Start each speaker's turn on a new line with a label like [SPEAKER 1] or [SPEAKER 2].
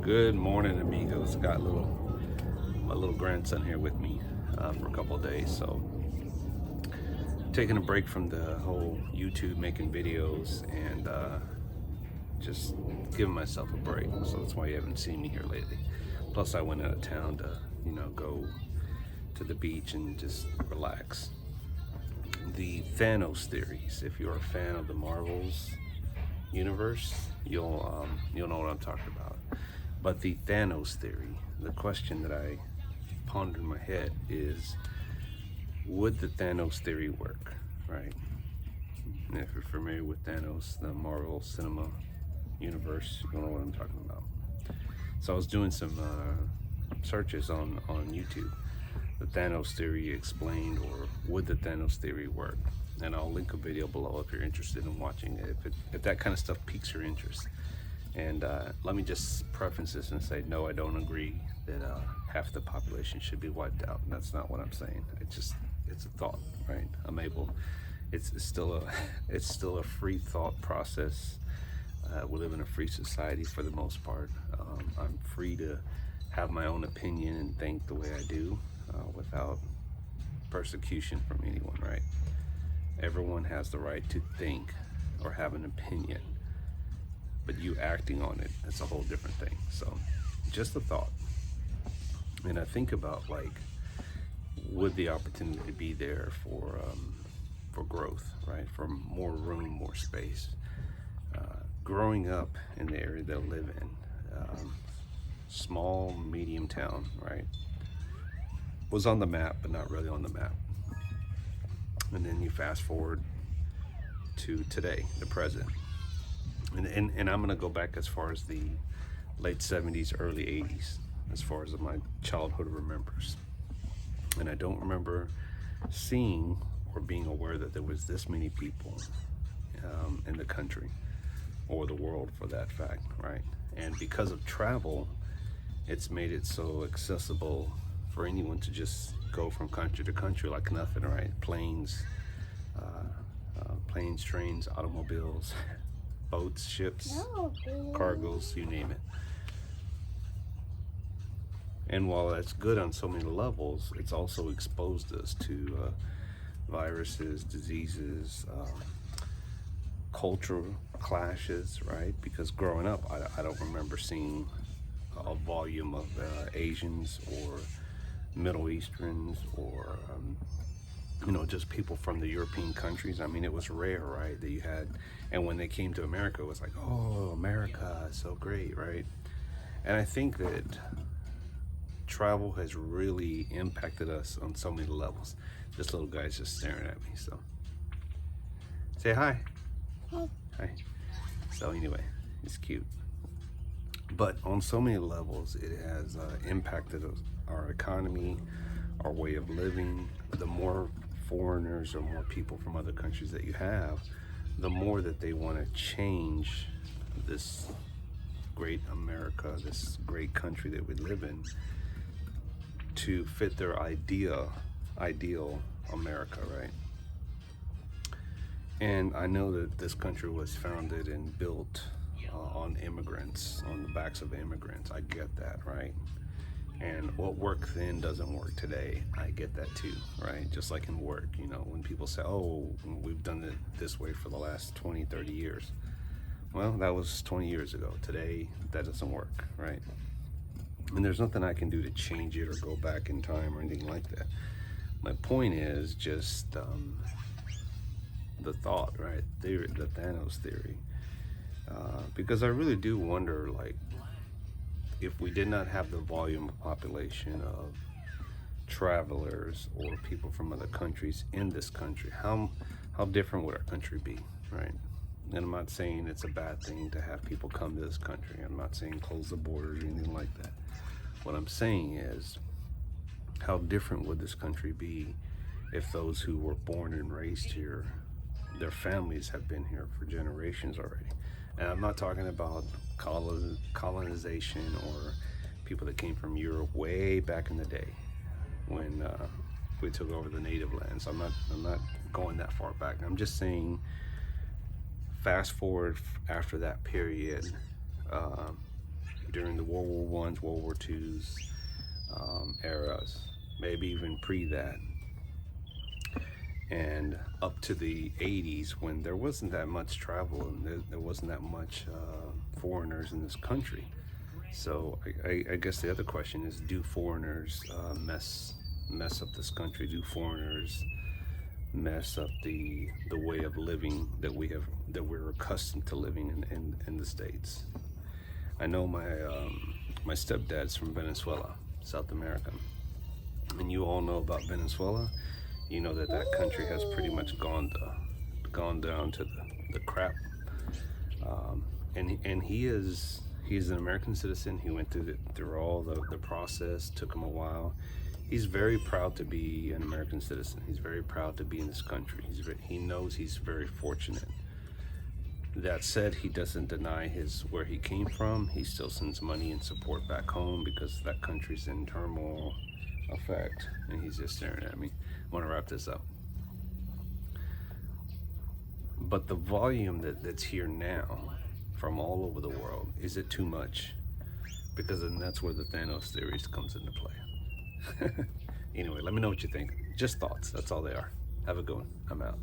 [SPEAKER 1] Good morning, amigos. Got my little grandson here with me for a couple of days, so taking a break from the whole YouTube making videos and just giving myself a break. So that's why you haven't seen me here lately. Plus, I went out of town to go to the beach and just relax. The Thanos theories. If you're a fan of the Marvels universe, you'll know what I'm talking about. But the Thanos theory, the question that I pondered in my head is, would the Thanos theory work, right? And if you're familiar with Thanos, the Marvel cinema universe, you'll know what I'm talking about. So I was doing some searches on YouTube. The Thanos theory explained, or would the Thanos theory work? And I'll link a video below if you're interested in watching it, if that kind of stuff piques your interest. And let me just preface this and say, no, I don't agree that half the population should be wiped out. That's not what I'm saying. It's a thought, right? It's still a free thought process. We live in a free society for the most part. I'm free to have my own opinion and think the way I do without persecution from anyone, right? Everyone has the right to think or have an opinion, but you acting on it, it's a whole different thing. So just a thought. And I think about, like, would the opportunity be there for growth, right? For more room, more space. Growing up in the area that I live in, small, medium town, right? Was on the map, but not really on the map. And then you fast forward to today, the present. And I'm gonna go back as far as the late 70s, early 80s, as far as my childhood remembers. And I don't remember seeing or being aware that there was this many people in the country, or the world for that fact, right? And because of travel, it's made it so accessible for anyone to just go from country to country like nothing, right? Planes, trains, automobiles, boats, ships, cargoes, you name it. And while that's good on so many levels, it's also exposed us to viruses, diseases, cultural clashes, right? Because growing up, I don't remember seeing a volume of Asians or Middle Easterns or just people from the European countries. I mean, it was rare, right, that you had. And when they came to America, it was like, oh, America is so great, right? And I think that travel has really impacted us on so many levels. This little guy's just staring at me, so say hi. Hi. So anyway, it's cute. But on so many levels, it has impacted our economy, our way of living. The more foreigners or more people from other countries that you have, the more that they want to change this great America, this great country that we live in, to fit their ideal America, right? And I know that this country was founded and built on immigrants, on the backs of immigrants. I get that, right? And what worked then doesn't work today. I get that too, right? Just like in work, when people say, oh, we've done it this way for the last 20, 30 years. Well, that was 20 years ago. Today, that doesn't work, right? And there's nothing I can do to change it or go back in time or anything like that. My point is just the thought, right? The Thanos theory. Because I really do wonder, like, if we did not have the volume of population of travelers or people from other countries in this country, how different would our country be, right? And I'm not saying it's a bad thing to have people come to this country. I'm not saying close the borders or anything like that. What I'm saying is, how different would this country be if those who were born and raised here, their families have been here for generations already? And I'm not talking about colonization or people that came from Europe way back in the day when we took over the native lands. I'm not going that far back. I'm just saying, fast forward after that period, during the World War Ones, World War Twos eras, maybe even pre that, and up to the 80s when there wasn't that much travel and there wasn't that much foreigners in this country. So I guess the other question is, do foreigners mess up this country? Do foreigners mess up the way of living that we're accustomed to living in the States? I know my stepdad's from Venezuela, South America, and you all know about Venezuela. You know that country has pretty much gone down to the crap. And he's an American citizen. He went through all the process. Took him a while. He's very proud to be an American citizen. He's very proud to be in this country. He knows he's very fortunate. That said, he doesn't deny where he came from. He still sends money and support back home because that country's in turmoil effect. And he's just staring at me. I want to wrap this up. But the volume that's here now from all over the world, is it too much? Because then that's where the Thanos theories comes into play. Anyway, let me know what you think. Just thoughts. That's all they are. Have a good one. I'm out.